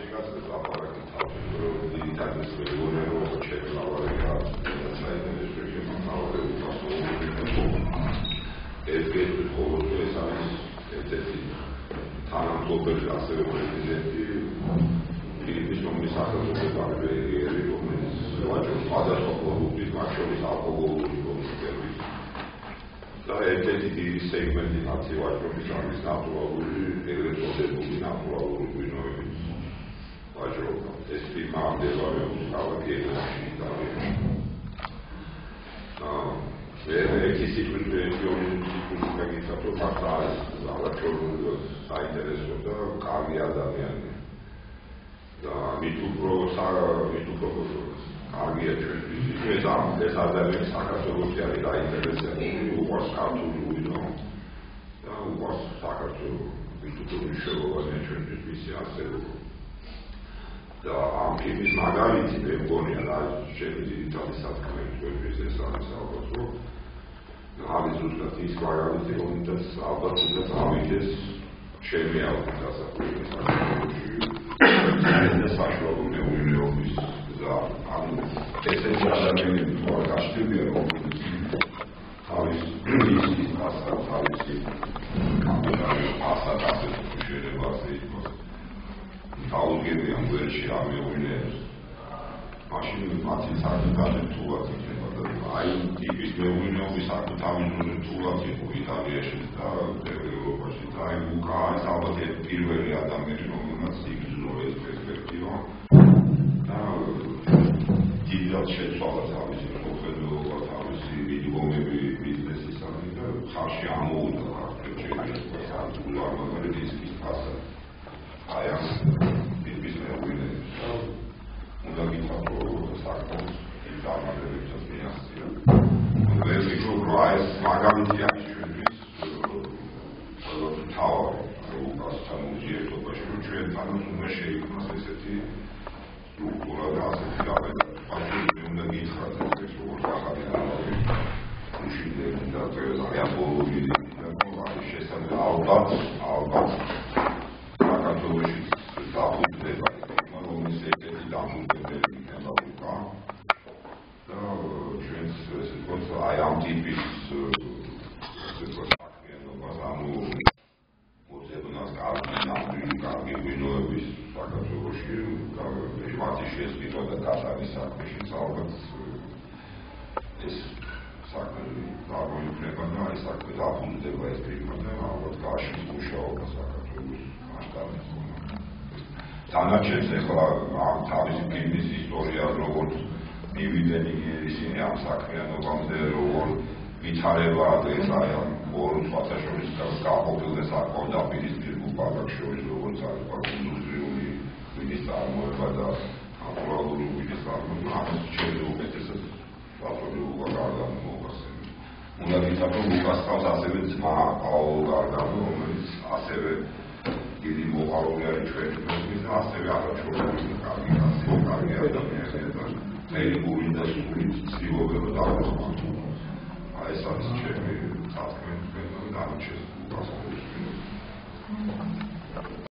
Așegați-vă la paraclitat, militari de spregone, o cerc la oarecare, să ai de despre ce mă au de uitasul Evident, colotul ăsta este Tanam Topel, asta e președinte, Filipis Comisarul de Barberie, Ada Socolului, Mașorii sau Cogolului, Comisarului. Dar este segment din acțiunea Comisarului naturalului, electrodeului naturalului noi. Esprima de valori musicale che è la città. Există situații în care s-a propat la celul s-a interesat de carnia damiane. Dar mitul carnia ce s-a damiane s-a ca soluția de la interesat. Nu poate să lui, nu. Dar nu poate să facă mitul proșelul ăla ce misia se Da, am primit magaliții pe Bonia, dar ce digitali s-a scris, ce s-a văzut. Am văzut că fiți magaliții unități s-au văzut, am văzut ce mi-au putea să punem să și de să-și locul meu în ofis. Da, am esențialmente doar ca știu eu, am văzut asta, am văzut asta, ca să și de bază. Augeri am văzut și am eu une mașini ați sarcătate tuați ai tipis de une au sarcătate în tuați cu Italia și de Europa și ai bucai sau de pirvele adameri în sigură perspectiva digital ce sau sau și oferă sau și videoame business sau și amul ce sau la mare risc asta aia unde viitorul sacru în doamna de reprezentație. Unde lucrul ais magalitia și tower, ca să muzie după și nu ce înseamnă sună și cum să se ții lucrul ăla să fie la face unde viitorul să se o facă nu și de dată la boluri și să ne albat dacă și da de I am tipis să fac în bazanul potrzebna skarga winnovis taka rośnie informacji się jest to data wysoko się cały jest sakne dało im przekonać i sakne dało im tego jest przekonać a od kaszy musiał saka to masz tam Tanaczek chyba tam jest historia robot მივიდენი ისინი ამ საქმიანობამდე როგორ ვითარება დღეს აი ამ ორ თვალსაჩინოს გაყოფილდეს აქ და პირისპირ ბაგაკ შორის როგორც არის ინდუსტრიული ვიდის წარმოება და ნატურალური ვიდის წარმოება ამას შეიძლება უკეთესად ვაფორდულობა გარდამოვასწრებთ. უნდა გითხრათ რომ უკასწავს ასევე ძმა პაოლო გარდამო რომელიც ასევე დიდი მოყარული არის ჩვენი ქვეყნის და ასევე აღარჩეული კარგი ადამიანია Elimul de sulit, stilul de la Hai să zicem, că nu am ce să